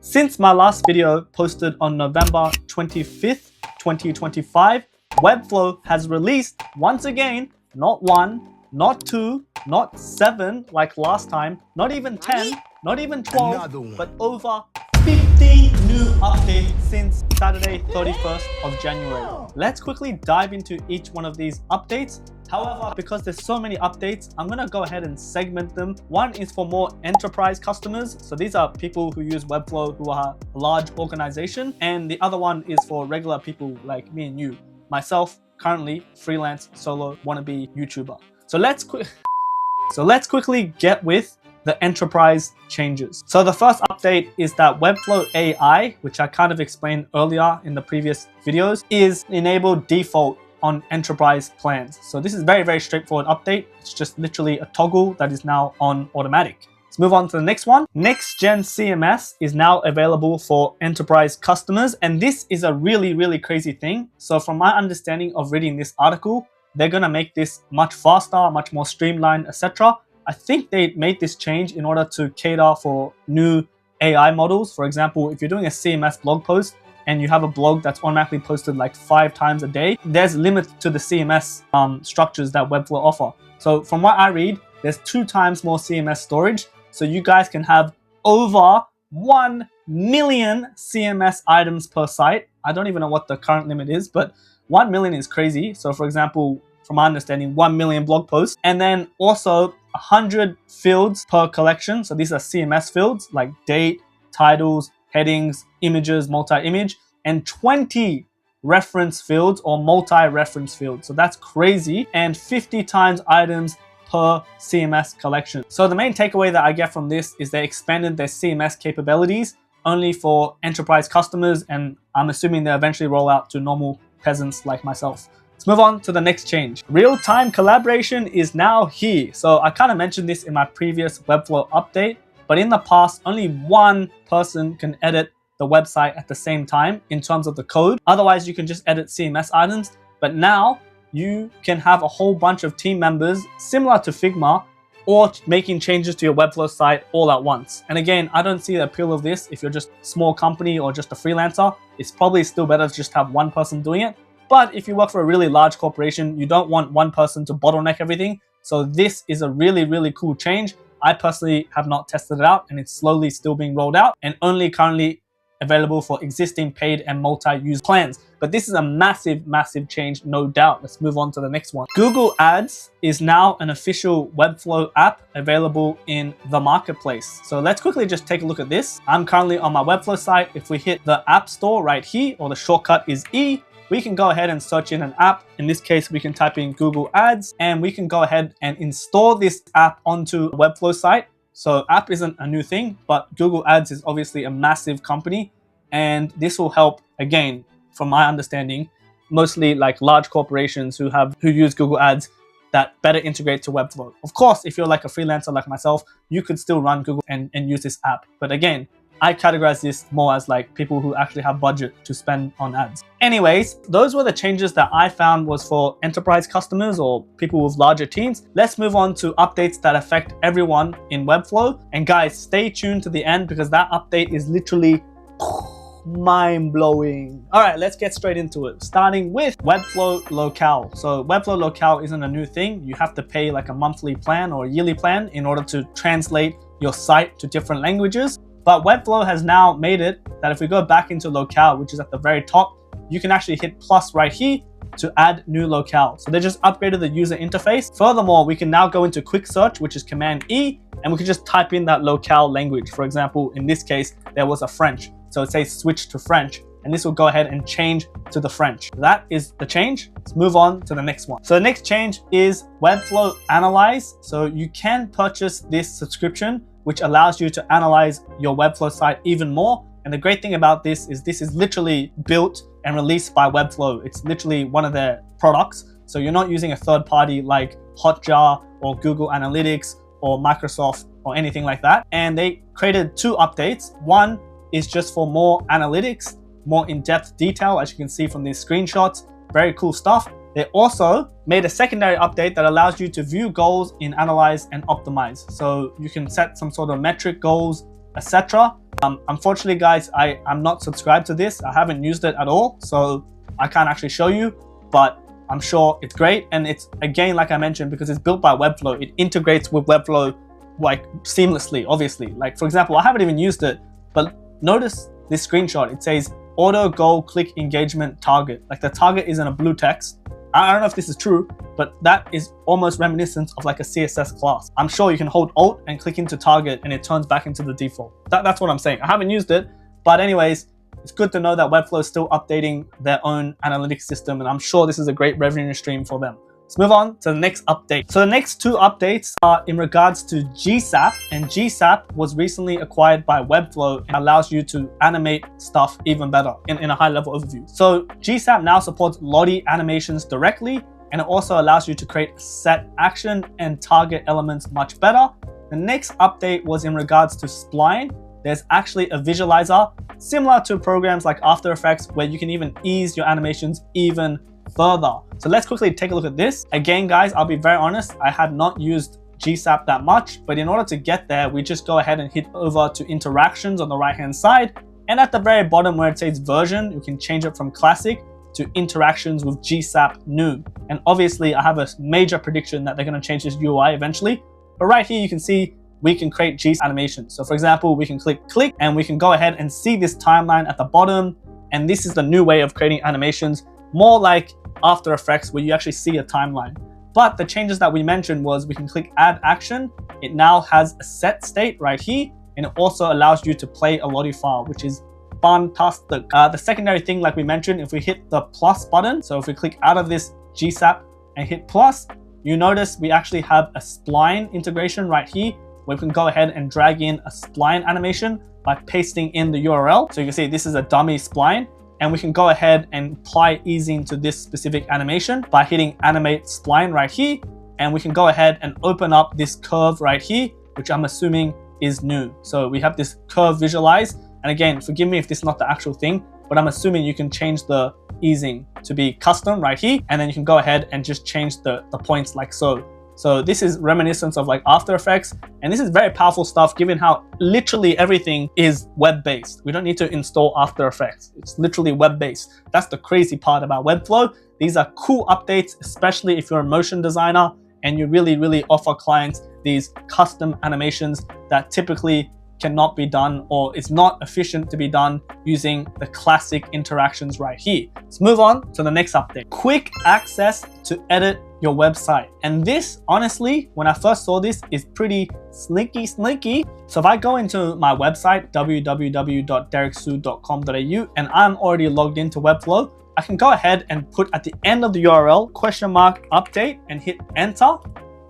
Since my last video posted on November 25th, 2025, Webflow has released, once again, not 1, not 2, not 7 like last time, not even 10, not even 12, but over 50 new updates since Saturday 31st of January. Let's quickly dive into each one of these updates. However, because there's so many updates, I'm gonna go ahead and segment them. One is for more enterprise customers. So these are people who use Webflow who are a large organization. And the other one is for regular people like me and you. Myself, currently freelance, solo, wannabe YouTuber. So let's quickly get with the enterprise changes. So the first update is that Webflow AI, which I kind of explained earlier in the previous videos, is enabled default on enterprise plans. So this is very, very straightforward update. It's just literally a toggle that is now on automatic. Let's move on to the next one. Next-gen CMS is now available for enterprise customers. And this is a really, really crazy thing. So from my understanding of reading this article, they're gonna make this much faster, much more streamlined, etc. I think they made this change in order to cater for new AI models. For example, if you're doing a CMS blog post, and you have a blog that's automatically posted like 5 times a day, there's limits to the CMS structures that Webflow offer. So from what I read, there's 2 times more CMS storage. So you guys can have over 1 million CMS items per site. I don't even know what the current limit is, but 1 million is crazy. So for example, from my understanding, 1 million blog posts, and then also 100 fields per collection. So these are CMS fields like date, titles, headings, images, multi-image, and 20 reference fields or multi-reference fields. So that's crazy. And 50 times items per CMS collection. So the main takeaway that I get from this is they expanded their CMS capabilities only for enterprise customers, and I'm assuming they'll eventually roll out to normal peasants like myself. Let's move on to the next change. Real-time collaboration is now here. So I kind of mentioned this in my previous Webflow update, but in the past, only one person can edit the website at the same time in terms of the code. Otherwise, you can just edit CMS items. But now you can have a whole bunch of team members similar to Figma or making changes to your Webflow site all at once. And again, I don't see the appeal of this if you're just a small company or just a freelancer. It's probably still better to just have one person doing it. But if you work for a really large corporation, you don't want one person to bottleneck everything. So this is a really, really cool change. I personally have not tested it out, and it's slowly still being rolled out and only currently available for existing paid and multi-use plans. But this is a massive, massive change, no doubt. Let's move on to the next one. Google Ads is now an official Webflow app available in the marketplace. So let's quickly just take a look at this. I'm currently on my Webflow site. If we hit the App Store right here, or the shortcut is E, we can go ahead and search in an app. In this case, we can type in Google Ads, and we can go ahead and install this app onto a Webflow site. So app isn't a new thing, but Google Ads is obviously a massive company, and this will help, again, from my understanding, mostly like large corporations who use Google Ads that better integrate to Webflow. Of course, if you're like a freelancer like myself, you could still run Google and use this app. But again, I categorize this more as like people who actually have budget to spend on ads. Anyways, those were the changes that I found was for enterprise customers or people with larger teams. Let's move on to updates that affect everyone in Webflow. And guys, stay tuned to the end because that update is literally mind-blowing. All right, let's get straight into it. Starting with Webflow Locale. So Webflow Locale isn't a new thing. You have to pay like a monthly plan or a yearly plan in order to translate your site to different languages. But Webflow has now made it that if we go back into locale, which is at the very top, you can actually hit plus right here to add new locale. So they just upgraded the user interface. Furthermore, we can now go into quick search, which is Command E, and we can just type in that locale language. For example, in this case, there was a French. So it says switch to French, and this will go ahead and change to the French. That is the change. Let's move on to the next one. So the next change is Webflow Analyze. So you can purchase this subscription, which allows you to analyze your Webflow site even more. And the great thing about this is literally built and released by Webflow. It's literally one of their products. So you're not using a third party like Hotjar or Google Analytics or Microsoft or anything like that. And they created 2 updates. One is just for more analytics, more in-depth detail, as you can see from these screenshots. Very cool stuff. They also made a secondary update that allows you to view goals in Analyze and Optimize. So you can set some sort of metric goals etc. Unfortunately, guys, I'm not subscribed to this. I haven't used it at all, so I can't actually show you, but I'm sure it's great. And it's, again, like I mentioned, because it's built by Webflow, it integrates with Webflow like seamlessly, obviously. Like, for example, I haven't even used it, but notice this screenshot. It says auto goal click engagement target. Like, the target is in a blue text. I don't know if this is true, but that is almost reminiscent of like a CSS class. I'm sure you can hold Alt and click into target and it turns back into the default. That's what I'm saying. I haven't used it, but anyways, it's good to know that Webflow is still updating their own analytics system, and I'm sure this is a great revenue stream for them. Let's move on to the next update. So the next two updates are in regards to GSAP, and GSAP was recently acquired by Webflow and allows you to animate stuff even better in a high level overview. So GSAP now supports Lottie animations directly, and it also allows you to create set action and target elements much better. The next update was in regards to spline. There's actually a visualizer similar to programs like After Effects where you can even ease your animations even further. So let's quickly take a look at this. Again, guys, I'll be very honest, I had not used GSAP that much, but in order to get there, we just go ahead and hit over to interactions on the right hand side. And at the very bottom where it says version, you can change it from classic to interactions with GSAP new. And obviously I have a major prediction that they're going to change this UI eventually. But right here, you can see we can create GSAP animations. So for example, we can click and we can go ahead and see this timeline at the bottom. And this is the new way of creating animations, more like After Effects where you actually see a timeline. But the changes that we mentioned was we can click add action. It now has a set state right here. And it also allows you to play a Lottie file, which is fantastic. The secondary thing, like we mentioned, if we hit the plus button, so if we click out of this GSAP and hit plus, you notice we actually have a spline integration right here, where we can go ahead and drag in a spline animation by pasting in the URL. So you can see this is a dummy spline, and we can go ahead and apply easing to this specific animation by hitting animate spline right here. And we can go ahead and open up this curve right here, which I'm assuming is new. So we have this curve visualized. And again, forgive me if this is not the actual thing, but I'm assuming you can change the easing to be custom right here. And then you can go ahead and just change the points like so. So this is reminiscent of like After Effects, and this is very powerful stuff given how literally everything is web-based. We don't need to install After Effects. It's literally web-based. That's the crazy part about Webflow. These are cool updates, especially if you're a motion designer and you really offer clients these custom animations that typically cannot be done, or it's not efficient to be done using the classic interactions right here. Let's move on to the next update. Quick access to edit your website. And this, honestly, when I first saw this, is pretty sneaky. So if I go into my website, www.dereksu.com.au, and I'm already logged into Webflow, I can go ahead and put at the end of the URL, $update, and hit enter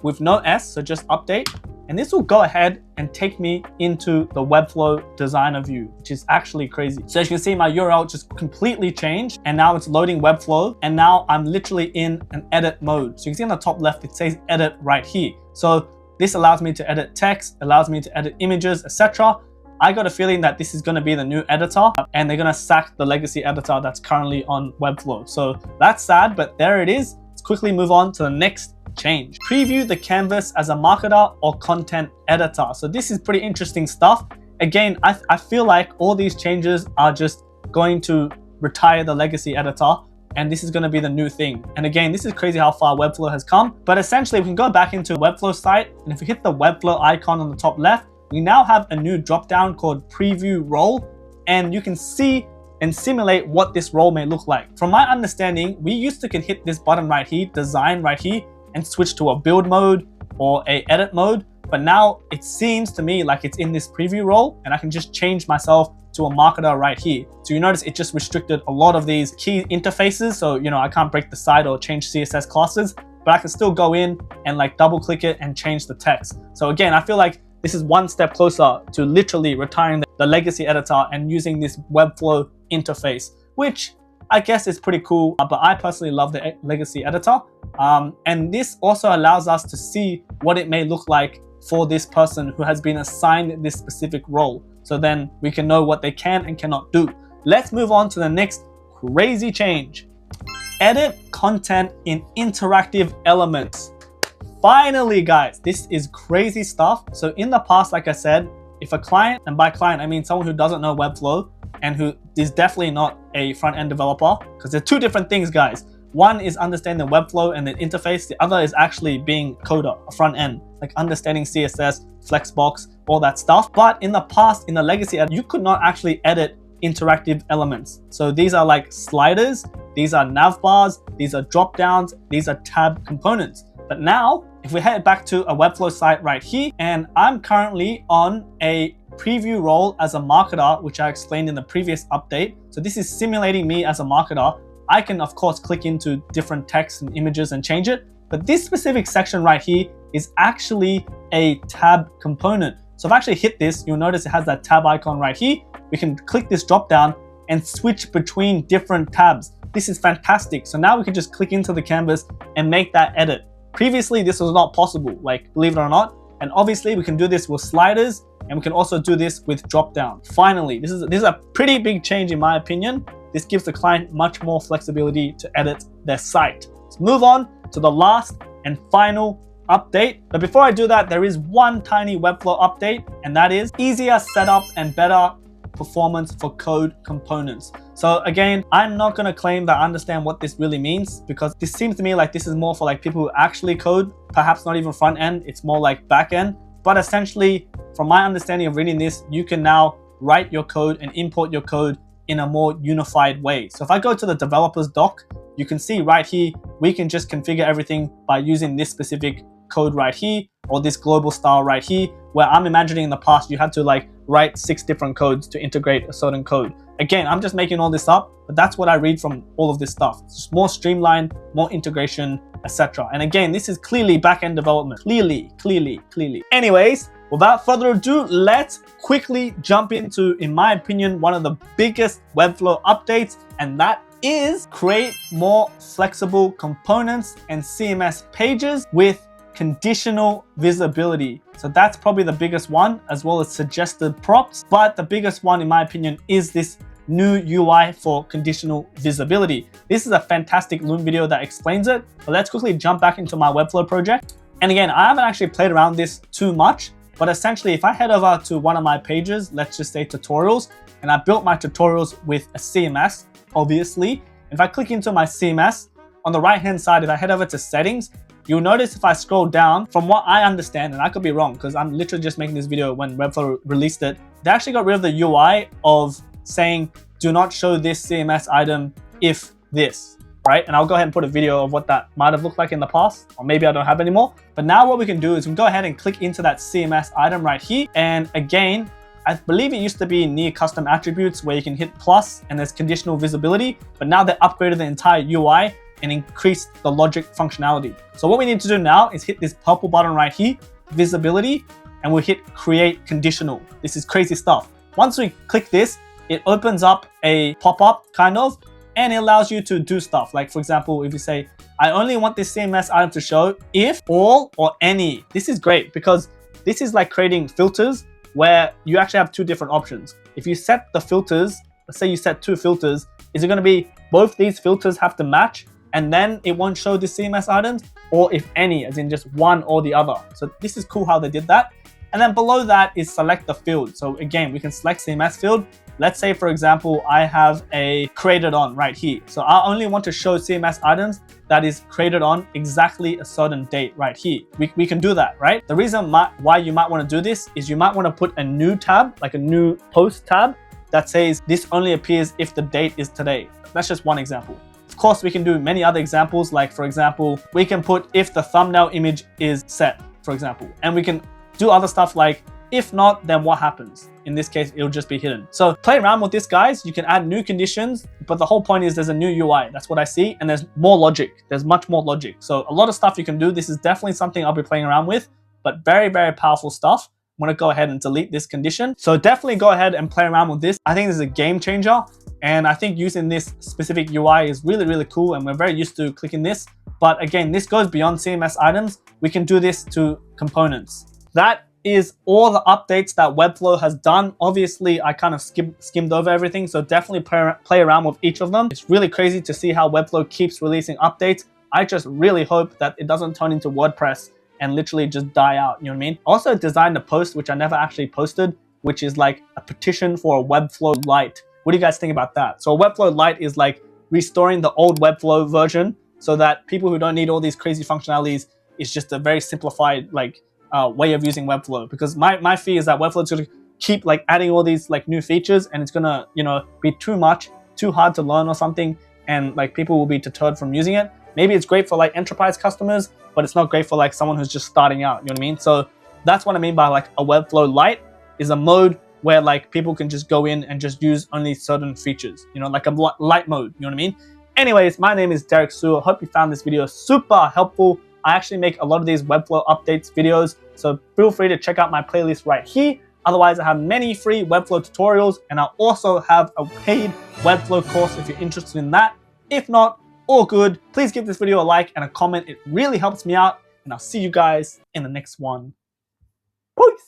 with no S, so just update. And this will go ahead and take me into the Webflow designer view, which is actually crazy. So as you can see, my URL just completely changed, and now it's loading Webflow, and now I'm literally in an edit mode. So you can see on the top left, it says edit right here. So this allows me to edit text, allows me to edit images, etc. I got a feeling that this is going to be the new editor, and they're going to sack the legacy editor that's currently on Webflow. So that's sad, but there it is. Let's quickly move on to the next change. Preview the canvas as a marketer or content editor. So this is pretty interesting stuff. Again, I feel like all these changes are just going to retire the legacy editor, and this is going to be the new thing. And again, this is crazy how far Webflow has come. But essentially, we can go back into Webflow site, and if we hit the Webflow icon on the top left, we now have a new drop down called Preview Role, and you can see and simulate what this role may look like. From my understanding, we used to can hit this button right here, design right here, and switch to a build mode or a edit mode. But now it seems to me like it's in this preview role, and I can just change myself to a marketer right here. So you notice it just restricted a lot of these key interfaces. So, you know, I can't break the site or change CSS classes, but I can still go in and like double click it and change the text. So again, I feel like this is one step closer to literally retiring the legacy editor and using this Webflow interface, which I guess is pretty cool, but I personally love the legacy editor. And this also allows us to see what it may look like for this person who has been assigned this specific role. So then we can know what they can and cannot do. Let's move on to the next crazy change. Edit content in interactive elements. Finally, guys, this is crazy stuff. So in the past, like I said, if a client, and by client I mean someone who doesn't know Webflow and who is definitely not a front-end developer, because they're two different things, guys. One is understanding the Webflow and the interface. The other is actually being a coder, a front end, like understanding CSS, Flexbox, all that stuff. But in the past, in the legacy, you could not actually edit interactive elements. So these are like sliders, these are nav bars, these are drop downs, these are tab components. But now, if we head back to a Webflow site right here, and I'm currently on a preview role as a marketer, which I explained in the previous update. So this is simulating me as a marketer. I can of course click into different text and images and change it, but this specific section right here is actually a tab component. So if I actually hit this, you'll notice it has that tab icon right here. We can click this drop down and switch between different tabs. This is fantastic. So now we can just click into the canvas and make that edit. Previously, this was not possible, like, believe it or not. And obviously we can do this with sliders, and we can also do this with drop down. Finally, this is a pretty big change in my opinion. This gives the client much more flexibility to edit their site. Let's move on to the last and final update. But before I do that, there is one tiny Webflow update, and that is easier setup and better performance for code components. So again, I'm not going to claim that I understand what this really means, because this seems to me like this is more for like people who actually code, perhaps not even front end, it's more like back end. But essentially, from my understanding of reading this, you can now write your code and import your code in a more unified way. So if I go to the developers doc, you can see right here, we can just configure everything by using this specific code right here, or this global style right here, where I'm imagining in the past you had to like write 6 different codes to integrate a certain code. Again, I'm just making all this up, but that's what I read from all of this stuff. It's just more streamlined, more integration, etc. And again, this is clearly back-end development. Clearly. Anyways, without further ado, let's quickly jump into, in my opinion, one of the biggest Webflow updates, and that is create more flexible components and CMS pages with conditional visibility. So that's probably the biggest one, as well as suggested props. But the biggest one, in my opinion, is this new UI for conditional visibility. This is a fantastic Loom video that explains it. But let's quickly jump back into my Webflow project. And again, I haven't actually played around with this too much, but essentially if I head over to one of my pages, let's just say tutorials, and I built my tutorials with a CMS, obviously. If I click into my CMS, on the right hand side, if I head over to settings, you'll notice if I scroll down, from what I understand, and I could be wrong because I'm literally just making this video when Webflow released it, they actually got rid of the UI of saying, do not show this CMS item if this, right? And I'll go ahead and put a video of what that might have looked like in the past, or maybe I don't have anymore. But now what we can do is we can go ahead and click into that CMS item right here. And again, I believe it used to be near custom attributes where you can hit plus and there's conditional visibility, but now they upgraded the entire UI and increase the logic functionality. So what we need to do now is hit this purple button right here, visibility, and we'll hit create conditional. This is crazy stuff. Once we click this, it opens up a pop-up kind of, and it allows you to do stuff. Like for example, if you say, I only want this CMS item to show if, all, or any. This is great because this is like creating filters where you actually have 2 different options. If you set the filters, let's say you set 2 filters, is it going to be both these filters have to match and then it won't show the CMS items, or if any, as in just one or the other. So this is cool how they did that. And then below that is select the field. So again, we can select CMS field. Let's say, for example, I have a created on right here. So I only want to show CMS items that is created on exactly a certain date right here. We can do that, right? The reason why you might want to do this is you might want to put a new tab, like a new post tab that says this only appears if the date is today. That's just one example. Of course, we can do many other examples. Like for example, we can put if the thumbnail image is set, for example, and we can do other stuff like if not, then what happens? In this case, it'll just be hidden. So play around with this, guys. You can add new conditions, but the whole point is there's a new UI. That's what I see. And there's more logic. There's much more logic. So a lot of stuff you can do. This is definitely something I'll be playing around with, but very, very powerful stuff. I'm going to go ahead and delete this condition. So definitely go ahead and play around with this. I think this is a game changer. And I think using this specific UI is really, really cool. And we're very used to clicking this. But again, this goes beyond CMS items. We can do this to components. That is all the updates that Webflow has done. Obviously, I kind of skimmed over everything. So definitely play around with each of them. It's really crazy to see how Webflow keeps releasing updates. I just really hope that it doesn't turn into WordPress and literally just die out, you know what I mean? Also designed a post, which I never actually posted, which is like a petition for a Webflow Lite. What do you guys think about that? So a Webflow Lite is like restoring the old Webflow version so that people who don't need all these crazy functionalities, it's just a very simplified like way of using Webflow. Because my fear is that Webflow is going to keep like adding all these like new features, and it's gonna, you know, be too much, too hard to learn or something, and like people will be deterred from using it. Maybe it's great for like enterprise customers, but it's not great for like someone who's just starting out. You know what I mean? So that's what I mean by like a Webflow Lite is a mode where like people can just go in and just use only certain features, you know, like a light mode, you know what I mean? Anyways, my name is Derek Su. I hope you found this video super helpful. I actually make a lot of these Webflow updates videos, so feel free to check out my playlist right here. Otherwise, I have many free Webflow tutorials, and I also have a paid Webflow course if you're interested in that. If not, all good. Please give this video a like and a comment. It really helps me out, and I'll see you guys in the next one. Peace!